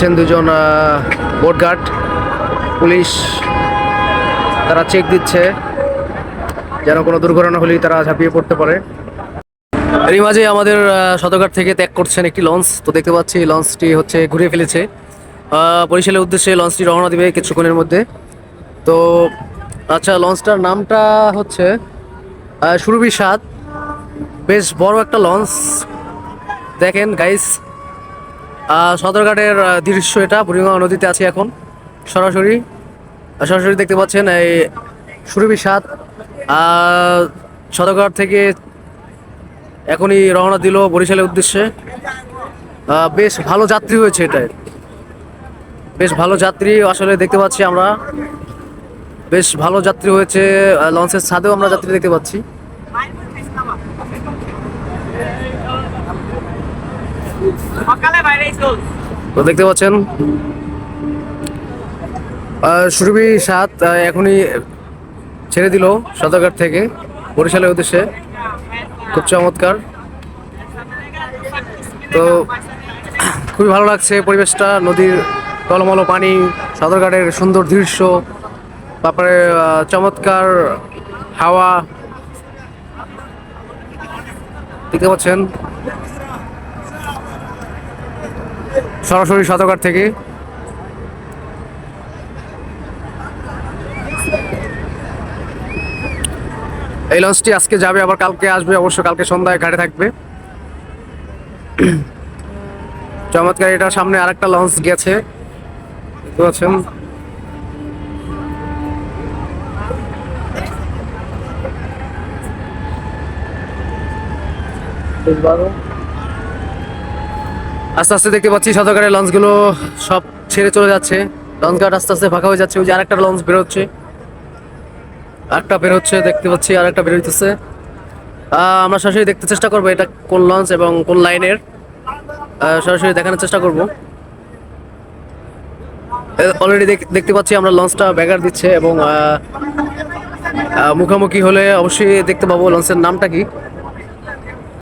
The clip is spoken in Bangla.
পাচ্ছেন দুজন বোট গার্ড পুলিশ, তারা চেক দিচ্ছে যেন কোনো দুর্ঘটনা হলেই তারা ঝাঁপিয়ে পড়তে পারে। এরই মাঝে আমাদের সদরঘাট থেকে ত্যাগ করছেন একটি লঞ্চ। তো দেখতে পাচ্ছি লঞ্চটি হচ্ছে ঘুরে ফেলেছে, বরিশালের উদ্দেশ্যে লঞ্চটি রওনা দিবে কিছুক্ষণের মধ্যে। তো আচ্ছা, লঞ্চটার নামটা হচ্ছে সুরভি 7। বেশ বড় একটা লঞ্চ, দেখেন গাইস। সদরঘাটের দৃশ্য এটা, বুড়িগঙ্গা নদীতে আছে এখন সরাসরি সরাসরি দেখতে পাচ্ছেন এই সুরভি 7 সদরঘাট থেকে এখনই রওনা দিল বরিশালের উদ্দেশ্যে। বেশ ভালো যাত্রী হয়েছে এটায়, বেশ ভালো যাত্রী আসলে দেখতে পাচ্ছি আমরা, বেশ ভালো যাত্রী হয়েছে। লঞ্চের ছাদেও আমরা যাত্রী দেখতে পাচ্ছি। তো দেখতে পাচ্ছেন সুরভি 7 এখনই ছেড়ে দিল সদরঘাট থেকে বরিশালের উদ্দেশ্যে। খুব চমৎকার। তো খুবই ভালো লাগছে পরিবেশটা, নদীর টলমল পানি, সদরঘাটের সুন্দর দৃশ্য, তারপরে চমৎকার হাওয়া দেখতে পাচ্ছেন সরাসরি সদরঘাট থেকে। এই লঞ্চটি আজকে যাবে, আবার কালকে আসবে, অবশ্য কালকে সন্ধ্যায় ঘাটে থাকবে। চমৎকার। এটার সামনে আরেকটা লঞ্চ গেছে, দেখতে পাচ্ছেন। আস্তে আস্তে দেখতে পাচ্ছি সদরঘাটের লঞ্চগুলো সব ছেড়ে চলে যাচ্ছে, লঞ্চ ঘাট আস্তে আস্তে ফাঁকা হয়ে যাচ্ছে। ওই যে আরেকটা লঞ্চ বেরোচ্ছে, আরেকটা বেরোচ্ছে দেখতে পাচ্ছি, আরেকটা বেরোইতেছে। আমরা সরাসরি দেখতে চেষ্টা করবো এটা কোন লঞ্চ এবং কোন লাইনের, সরাসরি দেখানোর চেষ্টা করব। অলরেডি দেখতে পাচ্ছি আমরা লঞ্চটা ব্যাগার দিচ্ছে এবং মুখোমুখি হলে অবশ্যই দেখতে পাবো লঞ্চের নামটা কি।